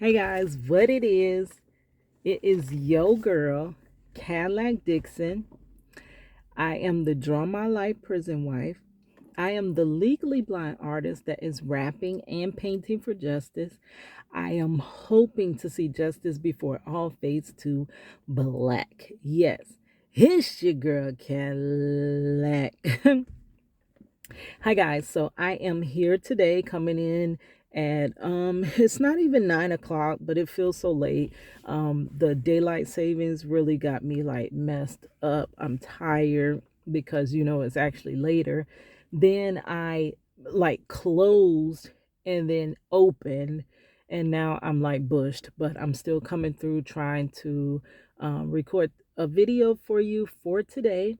Hey guys, what it is yo girl, Cadillac Dixon. I am the Draw My Life prison wife. I am the legally blind artist that is rapping and painting for justice. I am hoping to see justice before it all fades to black. Yes, it's your girl, Cadillac. Hi guys, so I am here today coming in at it's not even 9 o'clock, but it feels so late. The daylight savings really got me like messed up. I'm tired because it's actually later. Then I like closed and then opened, and now I'm like bushed, but I'm still coming through trying to record a video for you for today.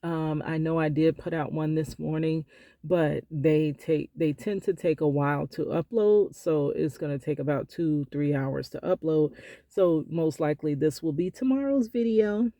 I know I did put out one this morning, but they tend to take a while to upload, so it's gonna take about 2-3 hours to upload. So most likely this will be tomorrow's video.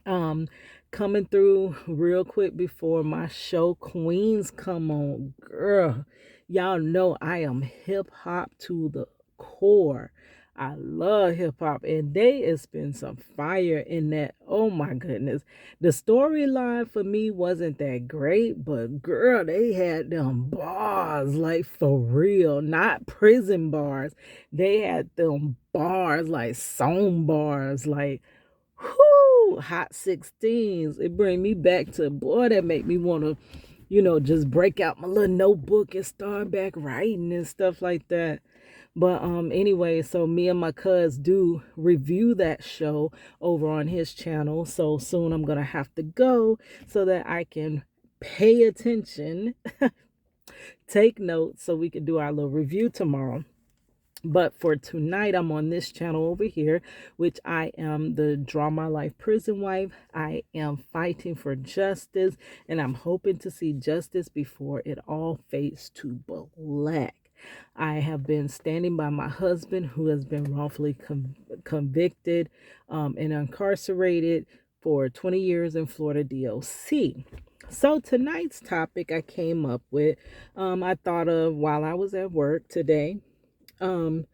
Um, Coming through real quick before my show queens come on, girl. Y'all know I am hip hop to the core. I love hip hop, and they has been some fire in that. Oh my goodness, the storyline for me wasn't that great, but girl, they had them bars like for real, not prison bars. They had them bars like song bars, like whoo, hot 16s. It bring me back to, boy, that make me want to, just break out my little notebook and start back writing and stuff like that. But anyway, so me and my cuz do review that show over on his channel. So soon I'm gonna have to go so that I can pay attention, take notes, so we can do our little review tomorrow. But for tonight, I'm on this channel over here, which I am the Draw My Life prison wife. I am fighting for justice, and I'm hoping to see justice before it all fades to black. I have been standing by my husband, who has been wrongfully convicted and incarcerated for 20 years in Florida DOC. So tonight's topic I came up with, I thought of while I was at work today. um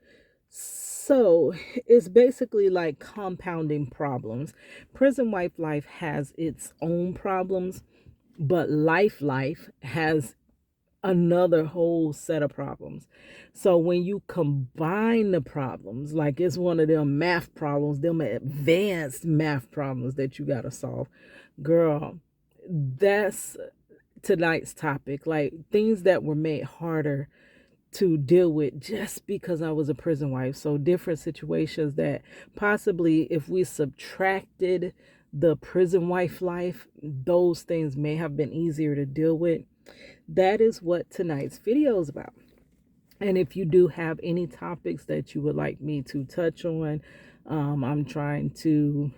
so it's basically like compounding problems. Prison wife life has its own problems, but life has another whole set of problems. So when you combine the problems, like it's one of them math problems, them advanced math problems that you got to solve, girl, that's tonight's topic. Like things that were made harder to deal with just because I was a prison wife. So different situations that possibly if we subtracted the prison wife life, those things may have been easier to deal with. That is what tonight's video is about. And if you do have any topics that you would like me to touch on, I'm trying to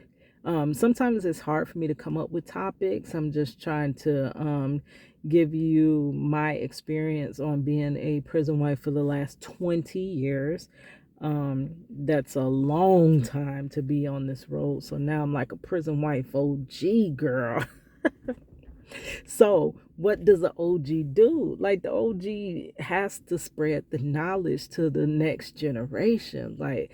sometimes it's hard for me to come up with topics. I'm just trying to give you my experience on being a prison wife for the last 20 years. That's a long time to be on this road. So now I'm like a prison wife OG girl. So what does an OG do? Like the OG has to spread the knowledge to the next generation. Like,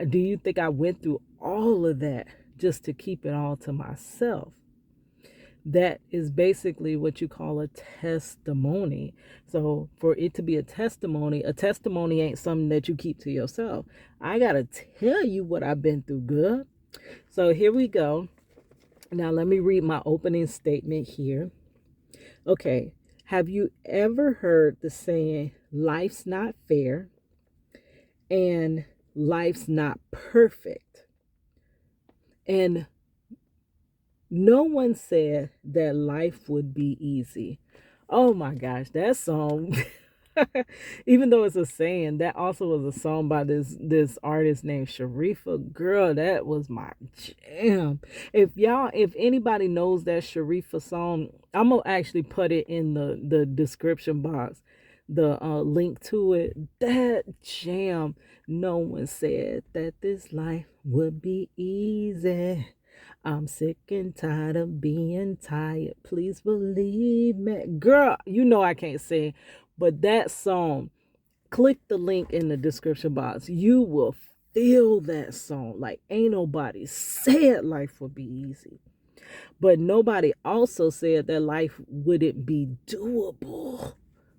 do you think I went through all of that just to keep it all to myself? That is basically what you call a testimony. So for it to be a testimony ain't something that you keep to yourself. I gotta tell you what I've been through, good. So here we go. Now let me read my opening statement here. Okay, have you ever heard the saying, life's not fair and life's not perfect? And no one said that life would be easy. Oh my gosh, that song, even though it's a saying, that also was a song by this artist named Sharifa. Girl, that was my jam. If anybody knows that Sharifa song, I'm gonna actually put it in the description box, the link to it. That jam. No one said that this life would be easy. I'm sick and tired of being tired. Please believe me. Girl, you know I can't sing, but that song, Click the link in the description box. You will feel that song. Like, ain't nobody said life would be easy. But nobody also said that life wouldn't be doable.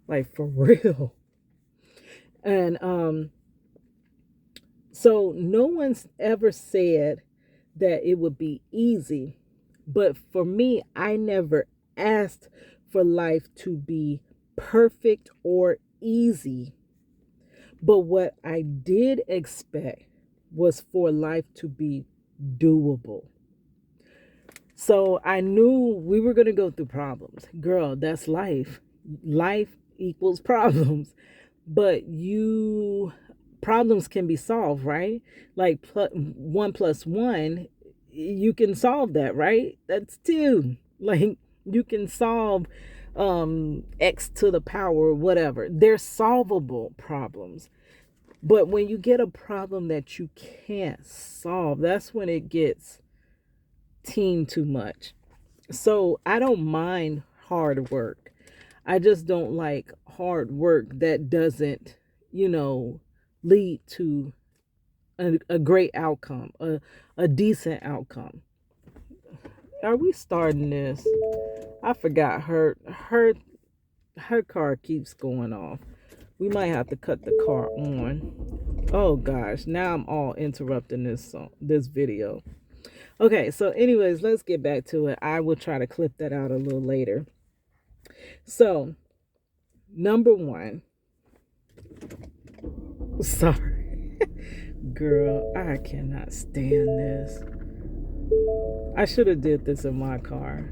Like, for real. And so no one's ever said that it would be easy. But for me, I never asked for life to be perfect or easy. But what I did expect was for life to be doable. So I knew we were going to go through problems. Girl, that's life. Life equals problems. But problems can be solved, right? Like 1 + 1, you can solve that, right? That's 2. Like, you can solve x to the power, whatever. They're solvable problems. But when you get a problem that you can't solve, that's when it gets too much. So I don't mind hard work. I just don't like hard work that doesn't, lead to a great outcome, a decent outcome. Are we starting this? I forgot her car keeps going off. We might have to cut the car on. Oh gosh, now I'm all interrupting this video. Okay, so anyways, let's get back to it. I will try to clip that out a little later. So, number 1. Sorry. Girl, I cannot stand this. I should have did this in my car.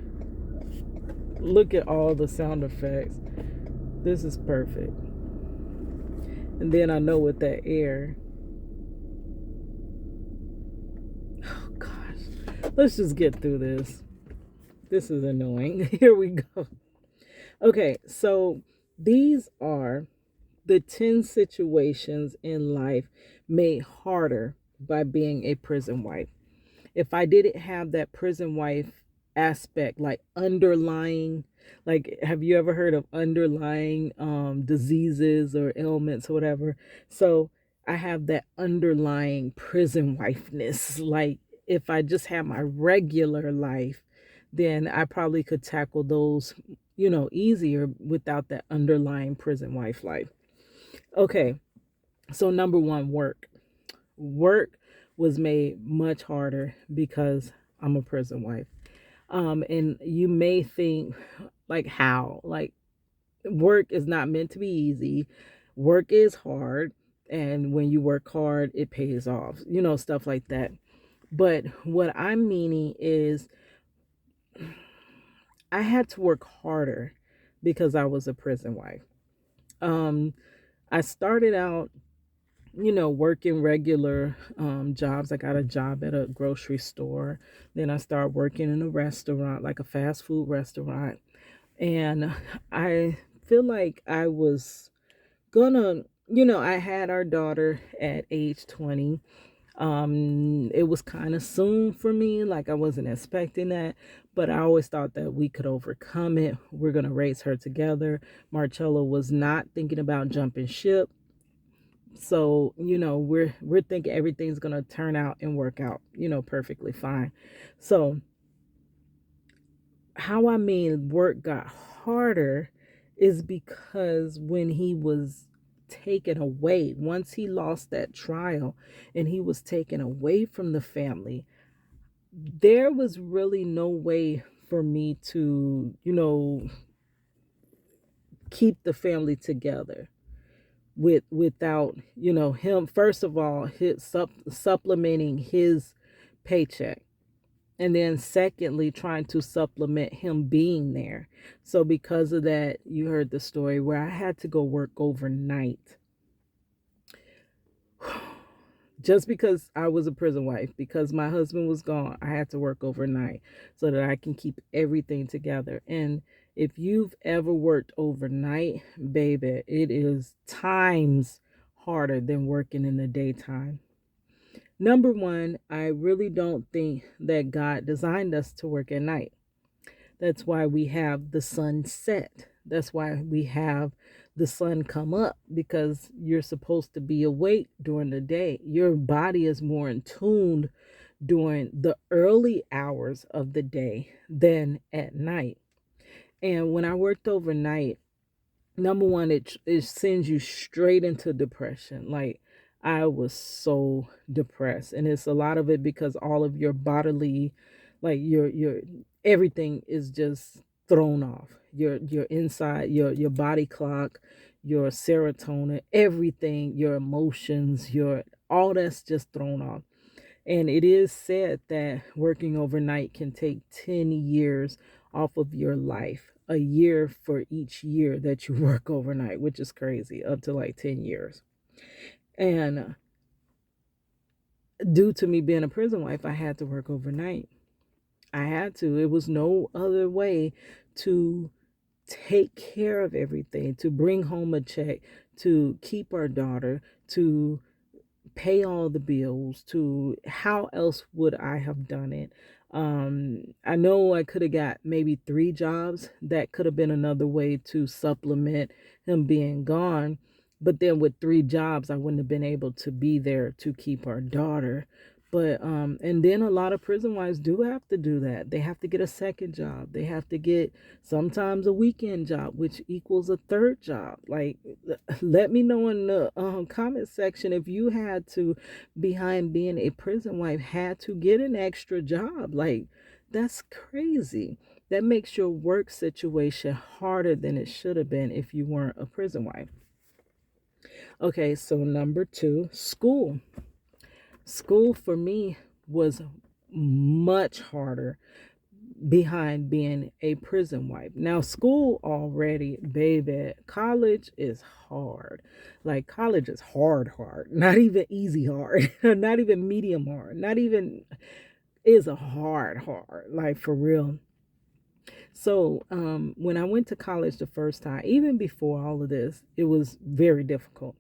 Look at all the sound effects. This is perfect. And then I know with that air. Oh gosh. Let's just get through this. This is annoying. Here we go. Okay, so these are the 10 situations in life made harder by being a prison wife. If I didn't have that prison wife aspect, like underlying, like, have you ever heard of underlying diseases or ailments or whatever? So I have that underlying prison wifeness. Like, if I just had my regular life, then I probably could tackle those, easier without that underlying prison wife life. Okay, so number 1, work. Work was made much harder because I'm a prison wife. And you may think, like, how? Like, work is not meant to be easy. Work is hard. And when you work hard, it pays off, stuff like that. But what I'm meaning is I had to work harder because I was a prison wife. I started out, working regular jobs. I got a job at a grocery store. Then I started working in a restaurant, like a fast food restaurant. And I feel like I was gonna, I had our daughter at age 20. It was kind of soon for me. Like, I wasn't expecting that, but I always thought that we could overcome it. We're gonna raise her together. Marcello was not thinking about jumping ship. So, we're thinking everything's gonna turn out and work out, perfectly fine. So, how I mean work got harder is because when he was taken away, once he lost that trial and he was taken away from the family, there was really no way for me to, keep the family together without, him, first of all, his supplementing his paycheck, and then secondly trying to supplement him being there. So because of that, you heard the story where I had to go work overnight just because I was a prison wife. Because my husband was gone, I had to work overnight so that I can keep everything together. And if you've ever worked overnight, baby, it is times harder than working in the daytime. Number 1, I really don't think that God designed us to work at night. That's why we have the sunset. That's why we have the sun come up because you're supposed to be awake during the day. Your body is more in tune during the early hours of the day than at night. And when I worked overnight, number one, it sends you straight into depression. Like, I was so depressed, and it's a lot of it because all of your bodily, like your everything is just thrown off. Your inside, your body clock, your serotonin, everything, your emotions, your all that's just thrown off. And it is said that working overnight can take 10 years off of your life, a year for each year that you work overnight, which is crazy, up to like 10 years. And due to me being a prison wife, I had to work overnight. I had to. It was no other way to take care of everything, to bring home a check, to keep our daughter, to pay all the bills. To how else would I have done it? I know I could have got maybe 3 jobs. That could have been another way to supplement him being gone. But then with 3 jobs, I wouldn't have been able to be there to keep our daughter. But and then a lot of prison wives do have to do that. They have to get a second job. They have to get sometimes a weekend job, which equals a third job. Like, let me know in the comment section if you had to, behind being a prison wife, had to get an extra job. Like, that's crazy. That makes your work situation harder than it should have been if you weren't a prison wife. Okay, so number 2, school. School for me was much harder behind being a prison wife. Now, school already, baby, college is hard. Like, college is hard, hard. Not even easy hard. Not even medium hard. Not even is a hard, hard. Like, for real. So, when I went to college the first time, even before all of this, it was very difficult.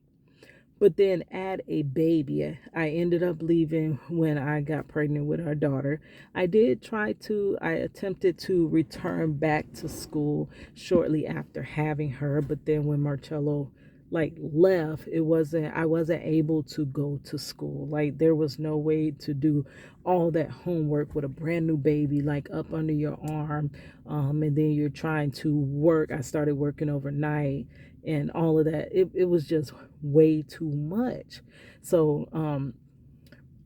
But then add a baby. I ended up leaving when I got pregnant with our daughter. I attempted to return back to school shortly after having her. But then when Marcello like left, I wasn't able to go to school. Like, there was no way to do all that homework with a brand new baby like up under your arm. And then you're trying to work. I started working overnight and all of that. It was just way too much. So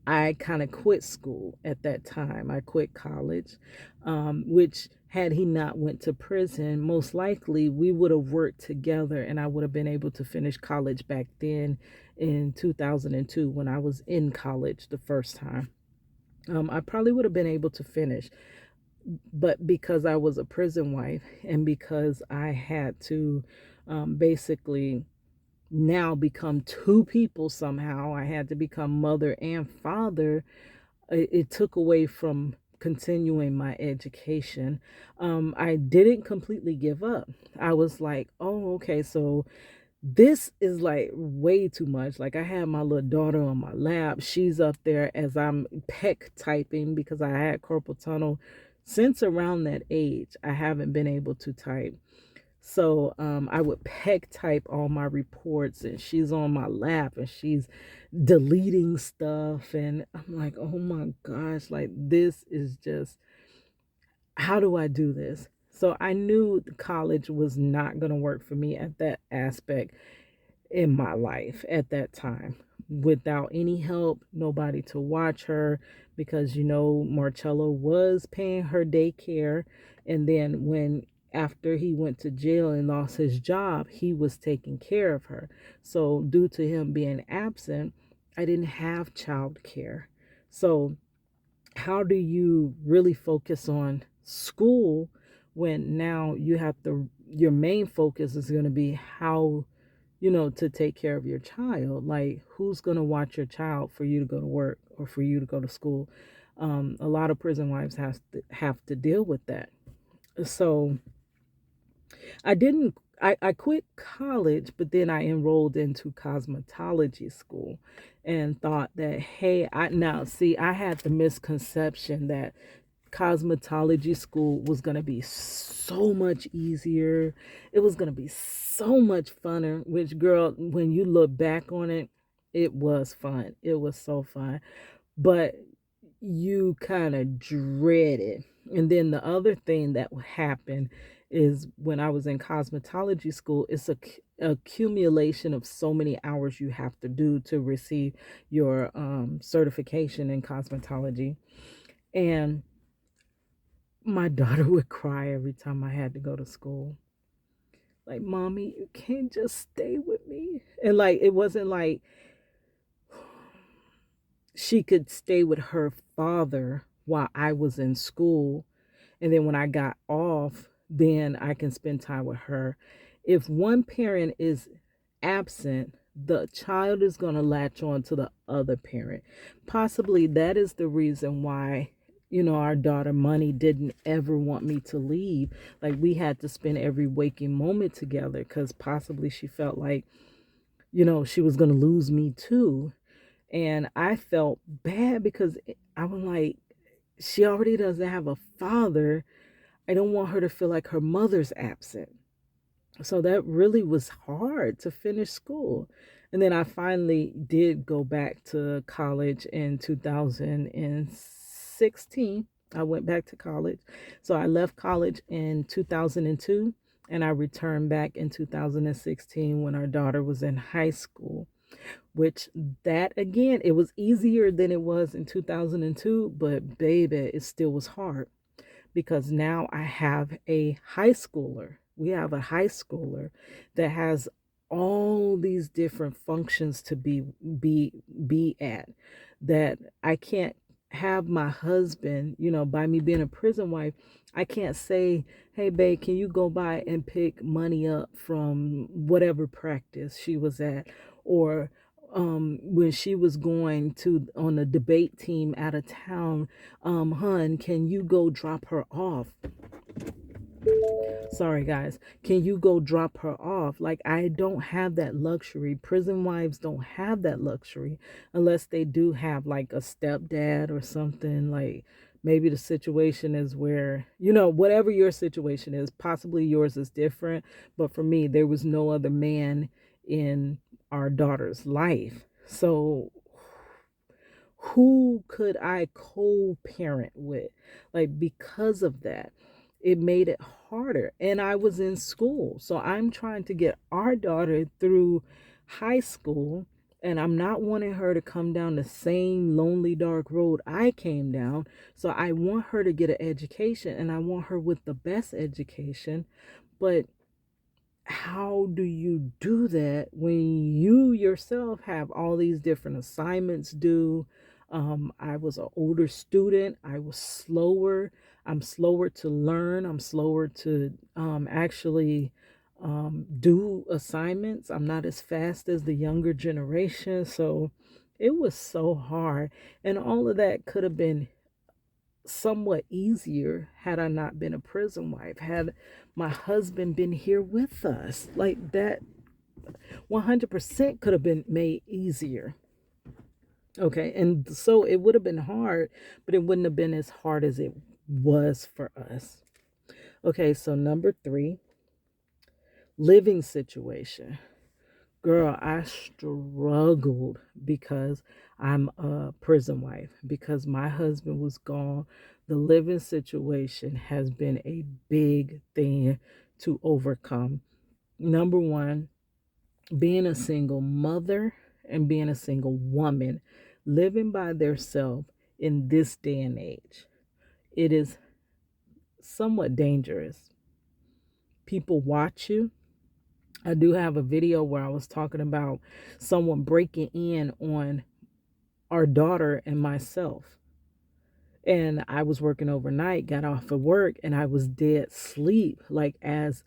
I kind of quit school at that time. I quit college, which had he not went to prison, most likely we would have worked together and I would have been able to finish college back then in 2002 when I was in college the first time. I probably would have been able to finish, but because I was a prison wife and because I had to basically now become two people somehow, I had to become mother and father. It took away from continuing my education. I didn't completely give up. I was like, oh, okay, so this is like way too much. Like, I had my little daughter on my lap. She's up there as I'm peck typing because I had carpal tunnel. Since around that age, I haven't been able to type. So I would peck type all my reports, and she's on my lap and she's deleting stuff. And I'm like, oh my gosh, like, this is just, how do I do this? So I knew the college was not going to work for me at that aspect in my life at that time. Without any help, nobody to watch her, because Marcello was paying her daycare, and then when after he went to jail and lost his job, he was taking care of her. So due to him being absent, I didn't have child care. So how do you really focus on school when now you have to, your main focus is going to be how, to take care of your child? Like, who's going to watch your child for you to go to work or for you to go to school? A lot of prison wives have to deal with that. So I didn't, I quit college, but then I enrolled into cosmetology school and thought that, hey, I had the misconception that cosmetology school was going to be so much easier. It was going to be so much funner, which, girl, when you look back on it, it was fun. It was so fun. But you kind of dread it. And then the other thing that happened is when I was in cosmetology school, it's a accumulation of so many hours you have to do to receive your certification in cosmetology. And my daughter would cry every time I had to go to school. Like, Mommy, you can't just stay with me. And like, it wasn't like she could stay with her father while I was in school. And then when I got off, then I can spend time with her. If one parent is absent, the child is going to latch on to the other parent. Possibly that is the reason why, our daughter Money didn't ever want me to leave. Like, we had to spend every waking moment together because possibly she felt like, she was going to lose me too. And I felt bad because I was like, she already doesn't have a father. I don't want her to feel like her mother's absent. So that really was hard to finish school. And then I finally did go back to college in 2016. I went back to college. So I left college in 2002 and I returned back in 2016 when our daughter was in high school, which that again, it was easier than it was in 2002, but baby, it still was hard because now I have a high schooler. We have a high schooler that has all these different functions to be at that I can't have my husband, by me being a prison wife, I can't say, "Hey babe, can you go by and pick money up from whatever practice she was at?" Or when she was going to on a debate team out of town, "Hun, can you go drop her off?" Sorry guys, can you go drop her off? Like, I don't have that luxury. Prison wives don't have that luxury unless they do have like a stepdad or something. Like, maybe the situation is where, whatever your situation is, possibly yours is different, but for me there was no other man in our daughter's life. So who could I co-parent with? Like, because of that, it made it harder. And I was in school. So I'm trying to get our daughter through high school. And I'm not wanting her to come down the same lonely, dark road I came down. So I want her to get an education and I want her with the best education. But how do you do that when you yourself have all these different assignments due? I was an older student. I was slower. I'm slower to learn. I'm slower to actually do assignments. I'm not as fast as the younger generation. So it was so hard. And all of that could have been somewhat easier had I not been a prison wife, had my husband been here with us. Like, that 100% could have been made easier. Okay, and so it would have been hard, but it wouldn't have been as hard as it was for us. Okay, so number 3, living situation. Girl, I struggled because I'm a prison wife, because my husband was gone. The living situation has been a big thing to overcome. Number one, being a single mother and being a single woman, living by themselves in this day and age, it is somewhat dangerous. People watch you. I do have a video where I was talking about someone breaking in on our daughter and myself. And I was working overnight, got off of work, and I was dead sleep. Like, as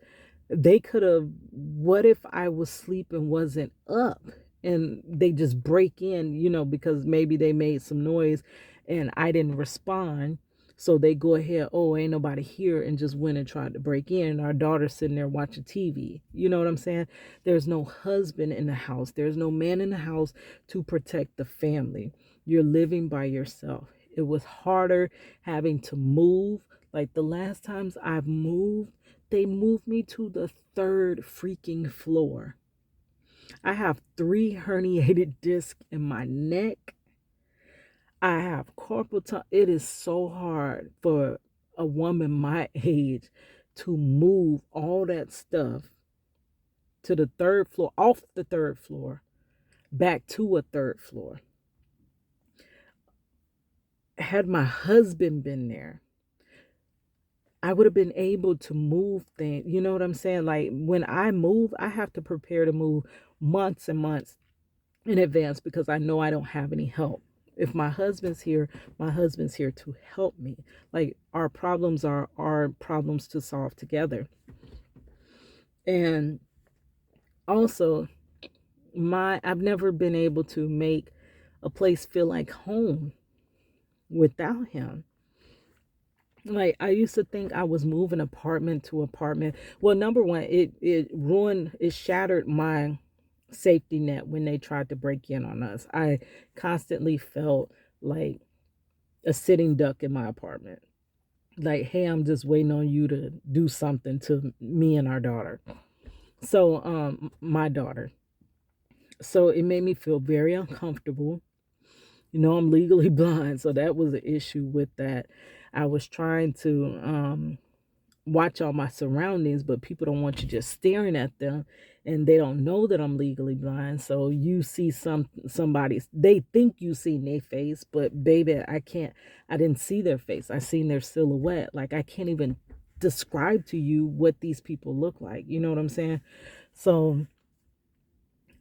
they could have, what if I was sleeping, wasn't up, and they just break in, because maybe they made some noise and I didn't respond. So they go ahead, "Oh, ain't nobody here," and just went and tried to break in. And our daughter's sitting there watching TV. You know what I'm saying? There's no husband in the house. There's no man in the house to protect the family. You're living by yourself. It was harder having to move. Like the last times I've moved, they moved me to the third freaking floor. I have three herniated discs in my neck. I have carpal tunnel. It is so hard for a woman my age to move all that stuff to the third floor, off the third floor, back to a third floor. Had my husband been there, I would have been able to move things. You know what I'm saying? Like when I move, I have to prepare to move months and months in advance because I know I don't have any help. If my husband's here, my husband's here to help me. Like our problems are our problems to solve together. And also, I've never been able to make a place feel like home without him. Like I used to think I was moving apartment to apartment. Well, number one, it shattered my safety net when they tried to break in on us. I constantly felt like a sitting duck in my apartment. Like, hey, I'm just waiting on you to do something to me and our daughter. So, my daughter. So it made me feel very uncomfortable. You know, I'm legally blind, so that was an issue with that. I was trying to watch all my surroundings, but people don't want you just staring at them, and they don't know that I'm legally blind. So you see somebody, they think you see their face, but baby, I didn't see their face. I seen their silhouette. Like I can't even describe to you what these people look like. You know what I'm saying? So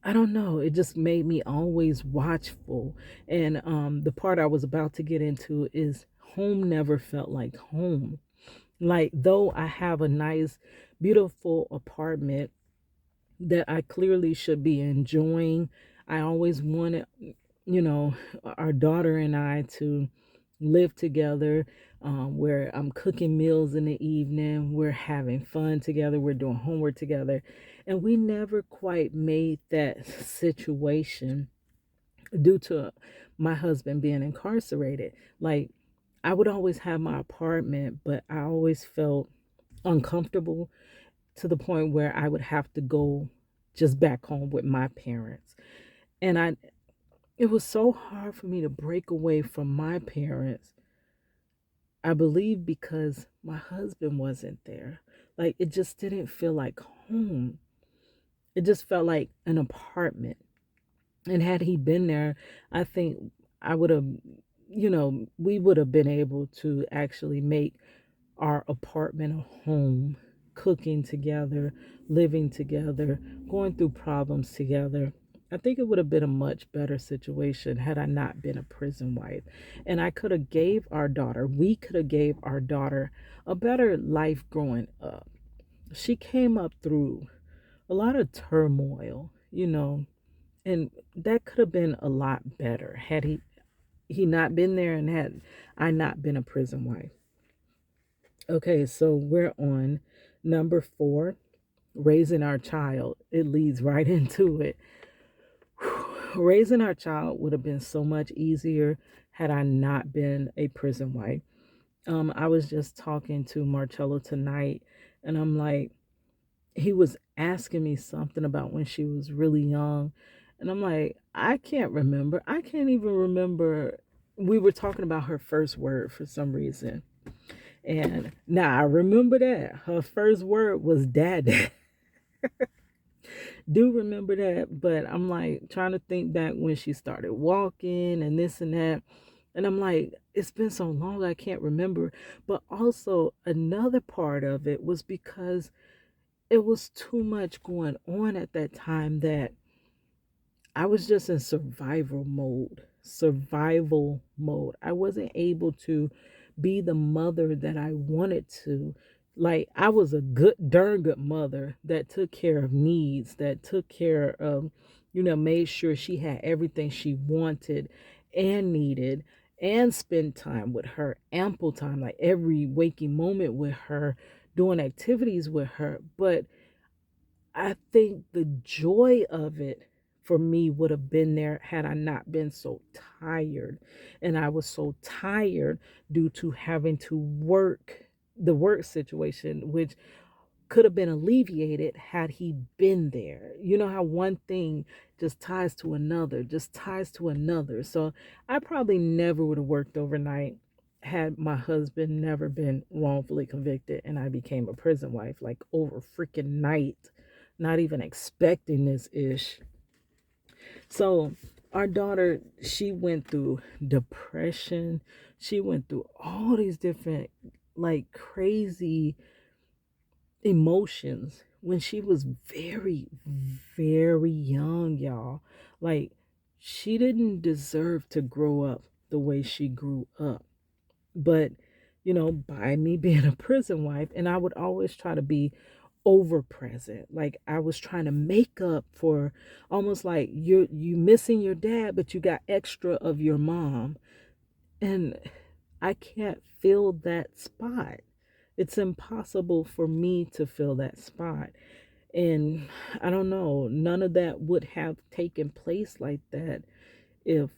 I don't know. It just made me always watchful. And the part I was about to get into is home never felt like home. Like, though I have a nice, beautiful apartment that I clearly should be enjoying, I always wanted, you know, our daughter and I to live together, where I'm cooking meals in the evening, we're having fun together, we're doing homework together. And we never quite made that situation due to my husband being incarcerated. Like, I would always have my apartment, but I always felt uncomfortable to the point where I would have to go just back home with my parents. And it was so hard for me to break away from my parents. I believe because my husband wasn't there. Like it just didn't feel like home. It just felt like an apartment. And had he been there, I think I would have, we would have been able to actually make our apartment a home, cooking together, living together, going through problems together. I think it would have been a much better situation had I not been a prison wife. And we could have gave our daughter a better life growing up. She came up through a lot of turmoil, and that could have been a lot better had he not been there and had I not been a prison wife. Okay, so we're on number 4, raising our child. It leads right into it. Raising our child would have been so much easier had I not been a prison wife. I was just talking to Marcello tonight, and I'm like, he was asking me something about when she was really young, and I'm like, I can't remember. I can't even remember. We were talking about her first word for some reason. And now I remember that her first word was dad. Do remember that, but I'm like trying to think back when she started walking and this and that. And I'm like, it's been so long, I can't remember. But also, another part of it was because it was too much going on at that time that I was just in survival mode. Survival mode. I wasn't able to be the mother that I wanted to. Like I was a darn good mother that took care of needs, that took care of, made sure she had everything she wanted and needed, and spend time with her, ample time, like every waking moment with her, doing activities with her. But I think the joy of it for me would have been there had I not been so tired. And I was so tired due to having to work the work situation, which could have been alleviated had he been there. You know how one thing just ties to another, just ties to another. So I probably never would have worked overnight had my husband never been wrongfully convicted and I became a prison wife like over freaking night, not even expecting this ish. So our daughter, she went through depression. She went through all these different like crazy emotions when she was very, very young, y'all. Like, she didn't deserve to grow up the way she grew up. But, by me being a prison wife, and I would always try to be over present. Like I was trying to make up for almost like you missing your dad, but you got extra of your mom. And I can't fill that spot. It's impossible for me to fill that spot. And I don't know, none of that would have taken place like that if,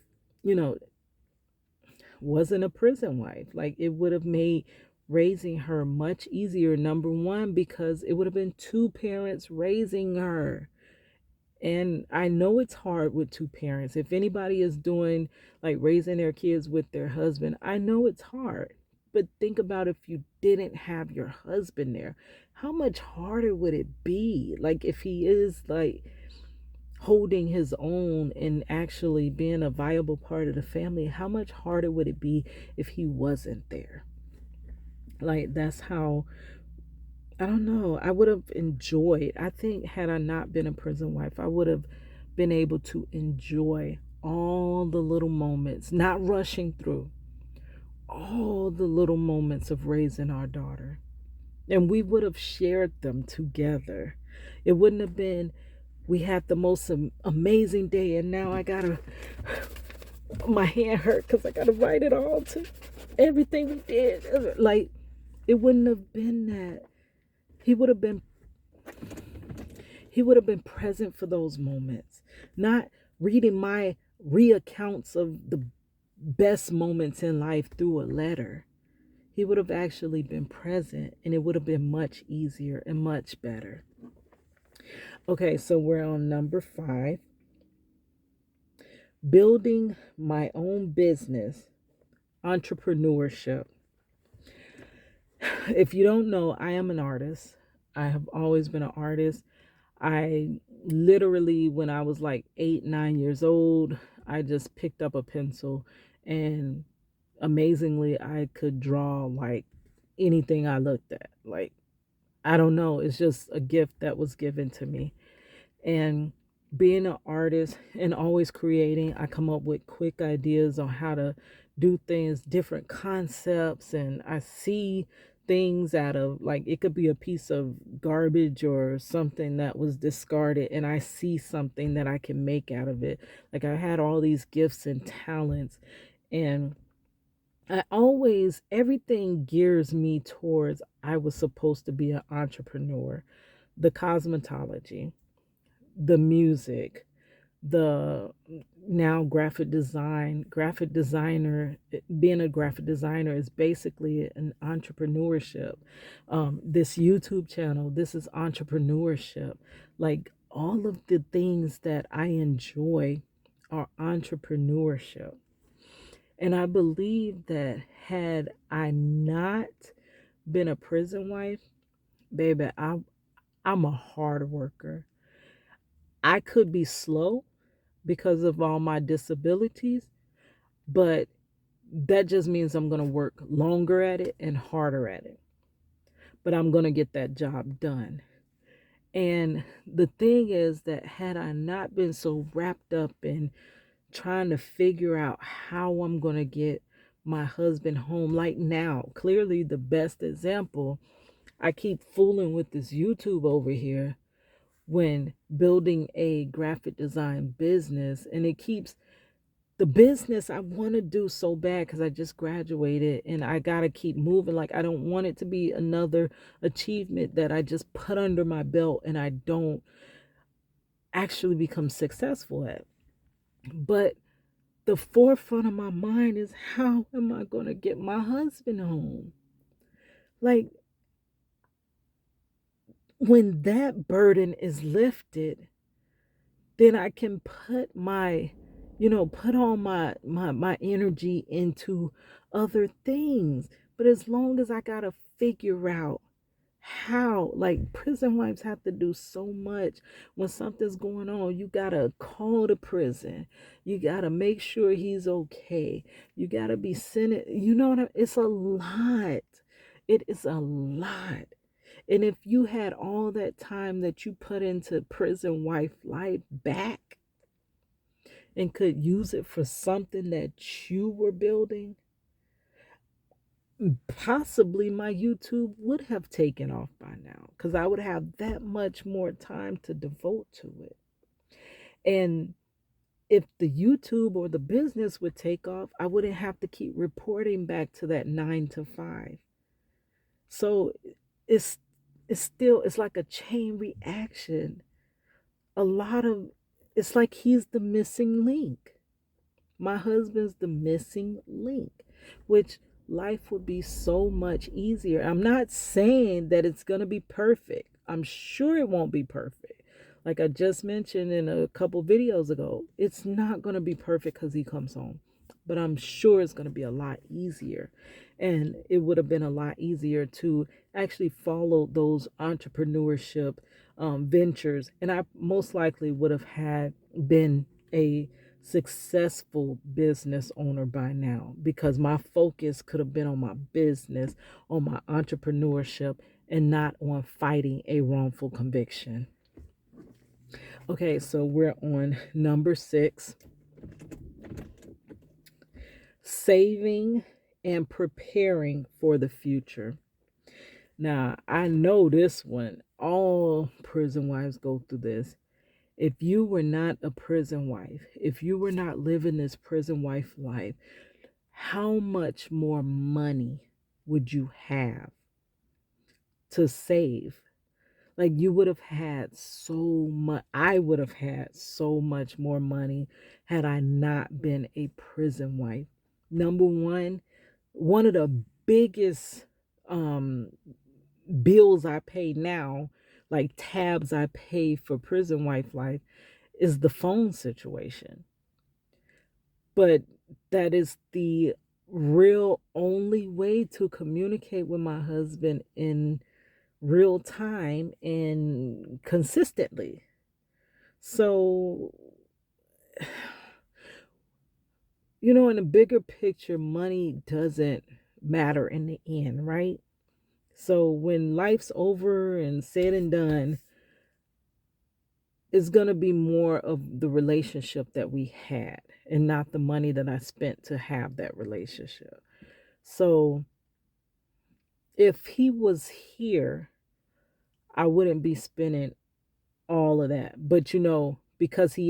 you know, wasn't a prison wife. Like it would have made raising her much easier. Number one, because it would have been two parents raising her. And I know it's hard with two parents. If anybody is doing like raising their kids with their husband, I know it's hard. But think about if you didn't have your husband there, how much harder would it be? Like if he is like holding his own and actually being a viable part of the family, how much harder would it be if he wasn't there? Like that's how I don't know. I would have enjoyed. I think had I not been a prison wife, I would have been able to enjoy all the little moments, not rushing through all the little moments of raising our daughter. And we would have shared them together. It wouldn't have been, we had the most amazing day, and now I gotta, my hand hurt because I gotta write it all to everything we did. Like, it wouldn't have been that. He would have been He would have been present for those moments, not reading my reaccounts of the best moments in life through a letter. He would have actually been present and it would have been much easier and much better. Okay, so we're on number 5. Building my own business, entrepreneurship. If you don't know, I am an artist. I have always been an artist. I literally, when I was like 8, 9 years old, I just picked up a pencil and amazingly, I could draw like anything I looked at. Like, I don't know, it's just a gift that was given to me. And being an artist and always creating, I come up with quick ideas on how to do things, different concepts, and I see things out of like it could be a piece of garbage or something that was discarded, and I see something that I can make out of it. Like I had all these gifts and talents, and I always, everything gears me towards I was supposed to be an entrepreneur. The cosmetology, the music, the now graphic designer, being a graphic designer is basically an entrepreneurship. This YouTube channel, this is entrepreneurship. Like all of the things that I enjoy are entrepreneurship. And I believe that had I not been a prison wife, baby, I'm a hard worker. I could be slow because of all my disabilities, but that just means I'm going to work longer at it and harder at it. But I'm going to get that job done. And the thing is that had I not been so wrapped up in trying to figure out how I'm going to get my husband home, like now, clearly the best example, I keep fooling with this YouTube over here when building a graphic design business, and it keeps the business I want to do so bad because I just graduated and I got to keep moving. Like, I don't want it to be another achievement that I just put under my belt and I don't actually become successful at. But the forefront of my mind is, how am I going to get my husband home? Like, when that burden is lifted, then I can put my, put all my energy into other things. But as long as I got to figure out how, like, prison wives have to do so much. When something's going on, you gotta call the prison, you gotta make sure he's okay, you gotta be sending, it's a lot. It is a lot. And if you had all that time that you put into prison wife life back and could use it for something that you were building, possibly my YouTube would have taken off by now, because I would have that much more time to devote to it. And if the YouTube or the business would take off, I wouldn't have to keep reporting back to that 9 to 5. So it's it's like a chain reaction. A lot of It's like he's the missing link. My husband's the missing link, which life would be so much easier. I'm not saying that it's going to be perfect. I'm sure it won't be perfect. Like I just mentioned in a couple videos ago, it's not going to be perfect because he comes home. But I'm sure it's going to be a lot easier. And it would have been a lot easier to actually follow those entrepreneurship ventures. And I most likely would have had been a successful business owner by now, because my focus could have been on my business, on my entrepreneurship, and not on fighting a wrongful conviction. Okay, so we're on number 6, saving and preparing for the future. Now, I know this one, all prison wives go through this. If you were not a prison wife, if you were not living this prison wife life, how much more money would you have to save? Like, you would have had so much, I would have had so much more money had I not been a prison wife. Number one of the biggest um, bills I pay now, like tabs I pay for prison wife life, is the phone situation. But that is the real only way to communicate with my husband in real time and consistently. So, in the bigger picture, money doesn't matter in the end, right? So when life's over and said and done, it's going to be more of the relationship that we had and not the money that I spent to have that relationship. So if he was here, I wouldn't be spending all of that. But because he